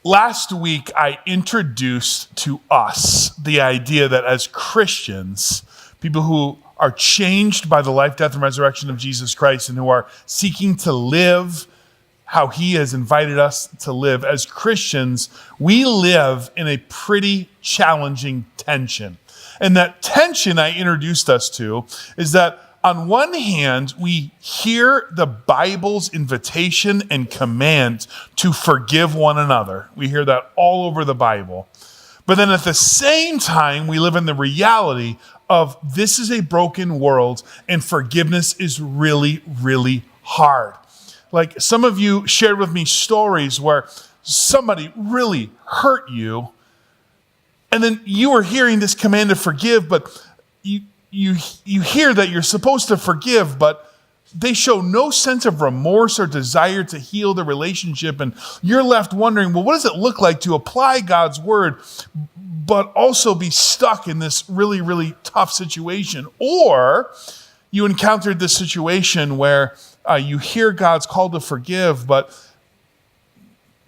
Last week, I introduced to us the idea that as Christians, people who are changed by the life, death, and resurrection of Jesus Christ and who are seeking to live how he has invited us to live, as Christians, we live in a pretty challenging tension. And that tension I introduced us to is that on one hand, we hear the Bible's invitation and command to forgive one another. We hear that all over the Bible. But then at the same time, we live in the reality of this is a broken world and forgiveness is really, really hard. Like some of you shared with me stories where somebody really hurt you, and then you were hearing this command to forgive, but you hear that you're supposed to forgive, but they show no sense of remorse or desire to heal the relationship. And you're left wondering, well, what does it look like to apply God's word, but also be stuck in this really, really tough situation? Or you encountered this situation where you hear God's call to forgive, but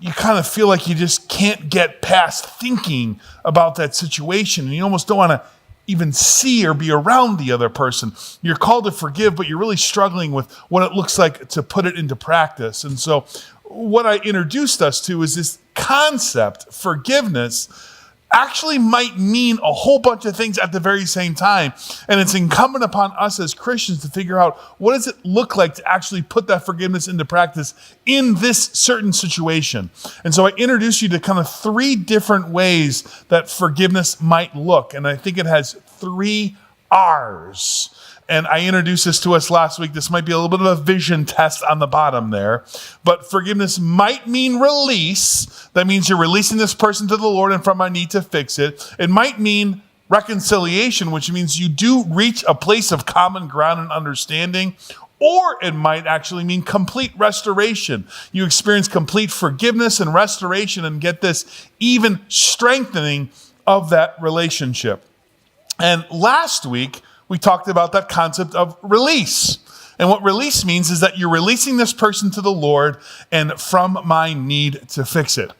you kind of feel like you just can't get past thinking about that situation. And you almost don't want to even see or be around the other person. You're called to forgive, but you're really struggling with what it looks like to put it into practice. And so what I introduced us to is this concept, forgiveness, actually might mean a whole bunch of things at the very same time. And it's incumbent upon us as Christians to figure out what does it look like to actually put that forgiveness into practice in this certain situation. And so I introduced you to kind of three different ways that forgiveness might look. And I think it has 3 R's. And I introduced this to us last week. This might be a little bit of a vision test on the bottom there. But forgiveness might mean release. That means you're releasing this person to the Lord and from my need to fix it. It might mean reconciliation, which means you do reach a place of common ground and understanding. Or it might actually mean complete restoration. You experience complete forgiveness and restoration and get this even strengthening of that relationship. And last week, we talked about that concept of release. And what release means is that you're releasing this person to the Lord and from my need to fix it.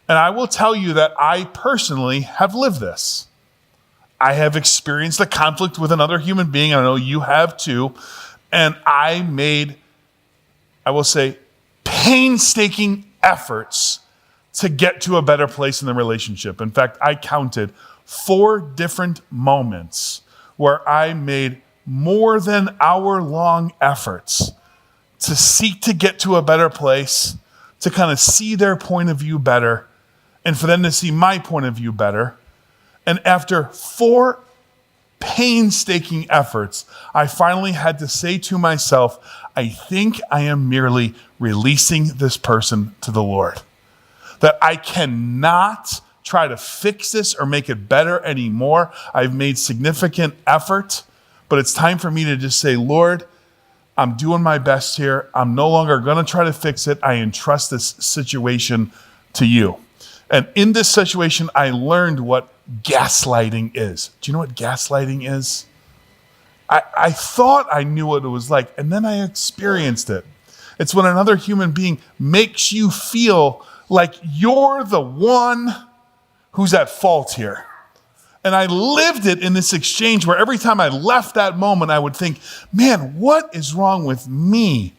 And I will tell you that I personally have lived this. I have experienced a conflict with another human being. I know you have too. And I made, I will say, painstaking efforts to get to a better place in the relationship. In fact, I counted 4 different moments where I made more than hour-long efforts to seek to get to a better place, to kind of see their point of view better, and for them to see my point of view better. And after 4 painstaking efforts, I finally had to say to myself, I think I am merely releasing this person to the Lord. That I cannot try to fix this or make it better anymore. I've made significant effort, but it's time for me to just say, Lord, I'm doing my best here. I'm no longer going to try to fix it. I entrust this situation to you. And in this situation, I learned what gaslighting is. Do you know what gaslighting is? I thought I knew what it was like, and then I experienced it. It's when another human being makes you feel like you're the one who's at fault here. And I lived it in this exchange where every time I left that moment, I would think, man, what is wrong with me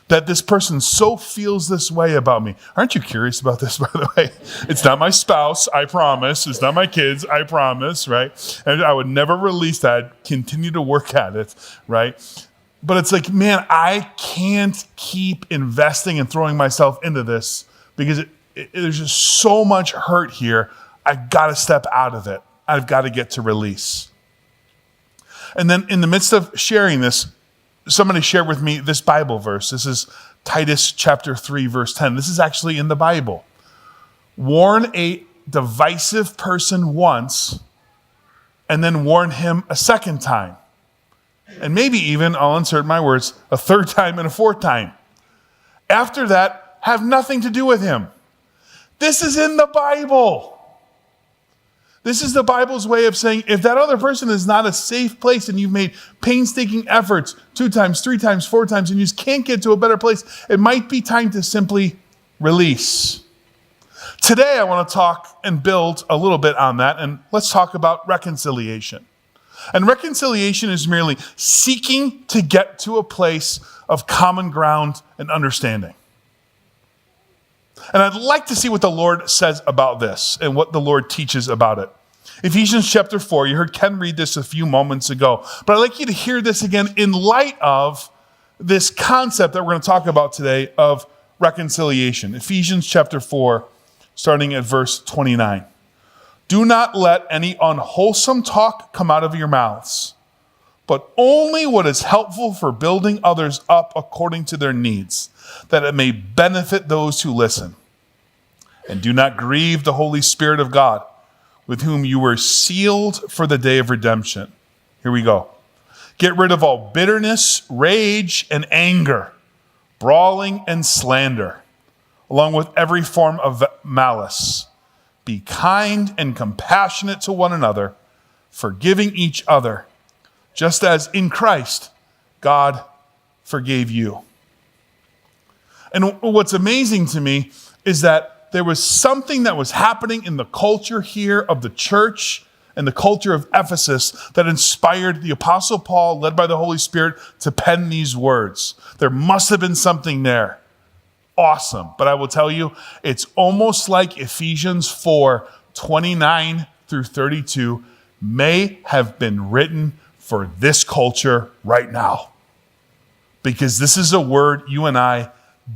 that this person so feels this way about me? Aren't you curious about this, by the way? It's not my spouse, I promise. It's not my kids, I promise, right? And I would never release that, continue to work at it, right? But it's like, man, I can't keep investing and throwing myself into this because there's just so much hurt here. I've got to step out of it. I've got to get to release. And then in the midst of sharing this, somebody shared with me this Bible verse. This is Titus chapter 3, verse 10. This is actually in the Bible. Warn a divisive person once, and then warn him a second time. And maybe even, I'll insert my words, a third time and a fourth time. After that, have nothing to do with him. This is in the Bible. This is the Bible's way of saying, if that other person is not a safe place and you've made painstaking efforts 2 times, 3 times, 4 times, and you just can't get to a better place, it might be time to simply release. Today, I want to talk and build a little bit on that, and let's talk about reconciliation. And reconciliation is merely seeking to get to a place of common ground and understanding. And I'd like to see what the Lord says about this and what the Lord teaches about it. Ephesians chapter 4, you heard Ken read this a few moments ago, but I'd like you to hear this again in light of this concept that we're going to talk about today of reconciliation. Ephesians chapter 4, starting at verse 29. Do not let any unwholesome talk come out of your mouths, but only what is helpful for building others up according to their needs, that it may benefit those who listen. And do not grieve the Holy Spirit of God, with whom you were sealed for the day of redemption. Here we go. Get rid of all bitterness, rage, and anger, brawling and slander, along with every form of malice. Be kind and compassionate to one another, forgiving each other, just as in Christ God forgave you. And what's amazing to me is that there was something that was happening in the culture here of the church and the culture of Ephesus that inspired the Apostle Paul, led by the Holy Spirit, to pen these words. There must have been something there. Awesome. But I will tell you, it's almost like Ephesians 4, 29 through 32 may have been written for this culture right now. Because this is a word you and I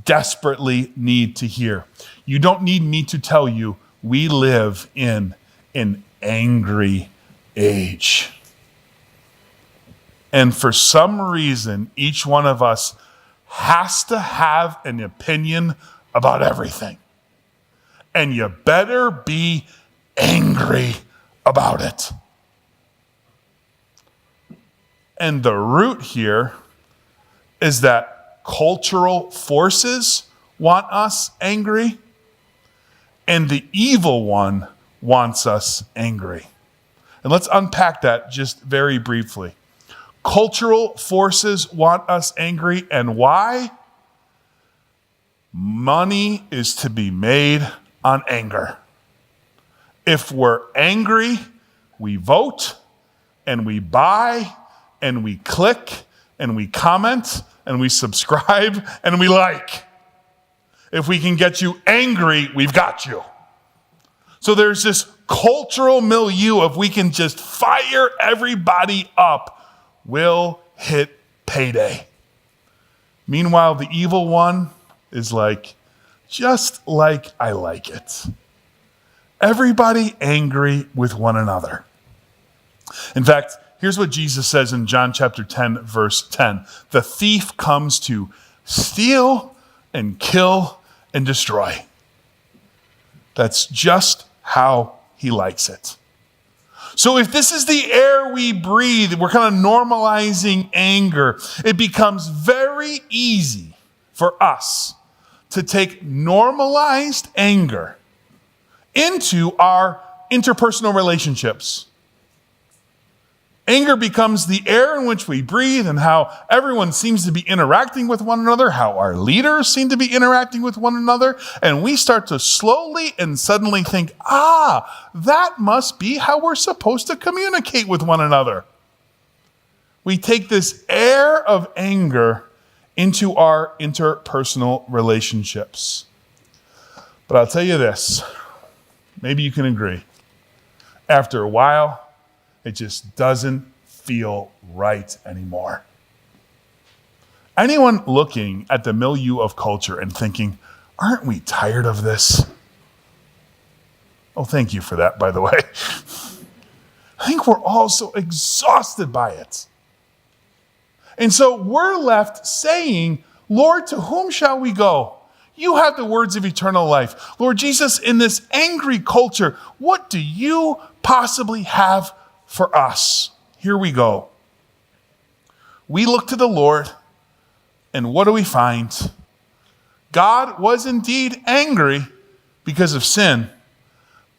desperately need to hear. You don't need me to tell you we live in an angry age. And for some reason, each one of us has to have an opinion about everything. And you better be angry about it. And the root here is that cultural forces want us angry, and the evil one wants us angry. And let's unpack that just very briefly. Cultural forces want us angry, and why? Money is to be made on anger. If we're angry, we vote, and we buy, and we click, and we comment, and we subscribe, and we like. If we can get you angry, we've got you. So there's this cultural milieu of we can just fire everybody up, we'll hit payday. Meanwhile, the evil one is like, just like I like it. Everybody angry with one another. In fact, here's what Jesus says in John chapter 10, verse 10. The thief comes to steal and kill and destroy. That's just how he likes it. So if this is the air we breathe, we're kind of normalizing anger, it becomes very easy for us to take normalized anger into our interpersonal relationships. Anger becomes the air in which we breathe and how everyone seems to be interacting with one another, how our leaders seem to be interacting with one another, and we start to slowly and suddenly think, that must be how we're supposed to communicate with one another. We take this air of anger into our interpersonal relationships. But I'll tell you this, maybe you can agree. After a while, it just doesn't feel right anymore. Anyone looking at the milieu of culture and thinking, aren't we tired of this? Oh, thank you for that, by the way. I think we're all so exhausted by it. And so we're left saying, Lord, to whom shall we go? You have the words of eternal life. Lord Jesus, in this angry culture, what do you possibly have for us? Here we go. We look to the Lord, and what do we find? God was indeed angry because of sin,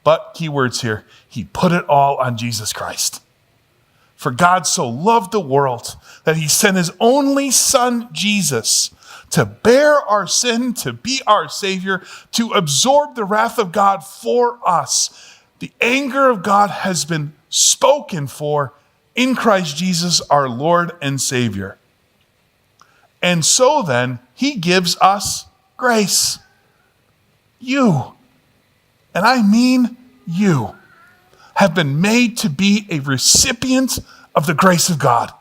but key words here, he put it all on Jesus Christ. For God so loved the world that he sent his only son, Jesus, to bear our sin, to be our Savior, to absorb the wrath of God for us. The anger of God has been spoken for in Christ Jesus, our Lord and Savior. And so then, he gives us grace. You, and I mean you, have been made to be a recipient of the grace of God.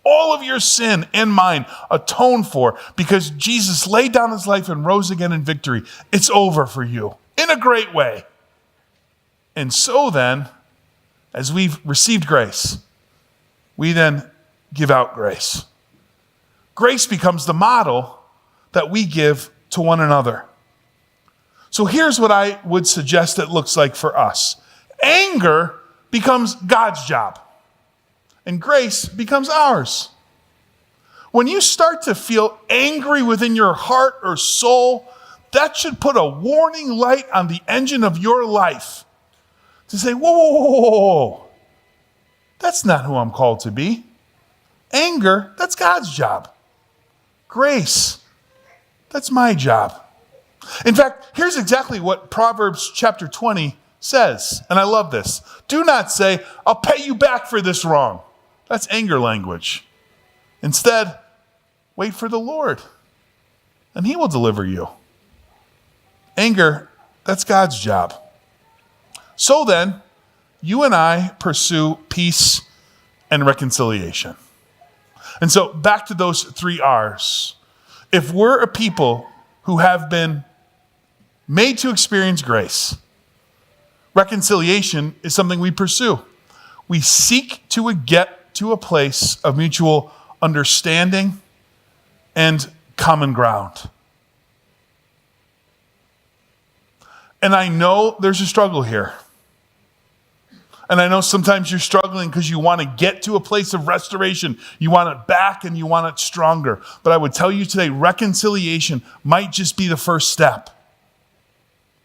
All of your sin and mine atoned for because Jesus laid down his life and rose again in victory. It's over for you in a great way. And so then, as we've received grace, we then give out grace. Grace becomes the model that we give to one another. So here's what I would suggest it looks like for us. Anger becomes God's job, and grace becomes ours. When you start to feel angry within your heart or soul, that should put a warning light on the engine of your life to say, whoa, whoa, whoa, whoa, whoa. That's not who I'm called to be. Anger, that's God's job. Grace, that's my job. In fact, here's exactly what Proverbs chapter 20 says, and I love this. Do not say, I'll pay you back for this wrong. That's anger language. Instead, wait for the Lord, and he will deliver you. Anger, that's God's job. So then, you and I pursue peace and reconciliation. And so back to those 3 R's. If we're a people who have been made to experience grace, reconciliation is something we pursue. We seek to get to a place of mutual understanding and common ground. And I know there's a struggle here. And I know sometimes you're struggling because you want to get to a place of restoration. You want it back and you want it stronger. But I would tell you today, reconciliation might just be the first step.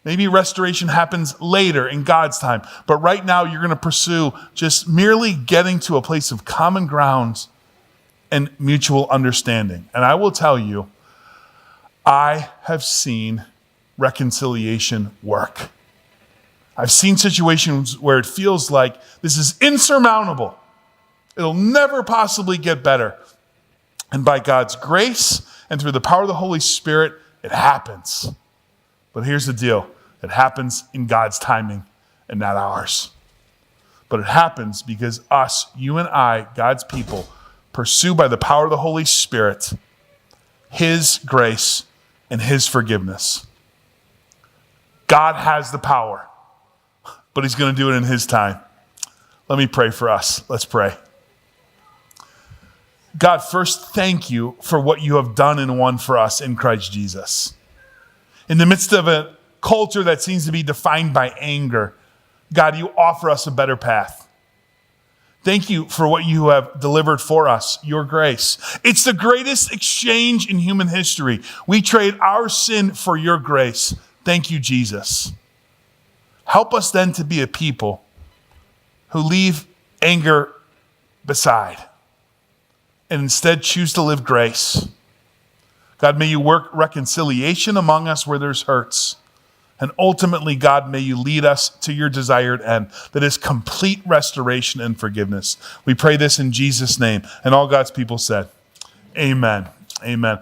Maybe restoration happens later in God's time. But right now you're going to pursue just merely getting to a place of common ground and mutual understanding. And I will tell you, I have seen reconciliation work. I've seen situations where it feels like this is insurmountable. It'll never possibly get better. And by God's grace and through the power of the Holy Spirit, it happens. But here's the deal. It happens in God's timing and not ours. But it happens because us, you and I, God's people, pursue by the power of the Holy Spirit his grace and his forgiveness. God has the power, but he's going to do it in his time. Let me pray for us. Let's pray. God, first, thank you for what you have done and won for us in Christ Jesus. In the midst of a culture that seems to be defined by anger, God, you offer us a better path. Thank you for what you have delivered for us, your grace. It's the greatest exchange in human history. We trade our sin for your grace. Thank you, Jesus. Help us then to be a people who leave anger beside and instead choose to live grace. God, may you work reconciliation among us where there's hurts. And ultimately, God, may you lead us to your desired end, that is complete restoration and forgiveness. We pray this in Jesus' name. And all God's people said, amen. Amen.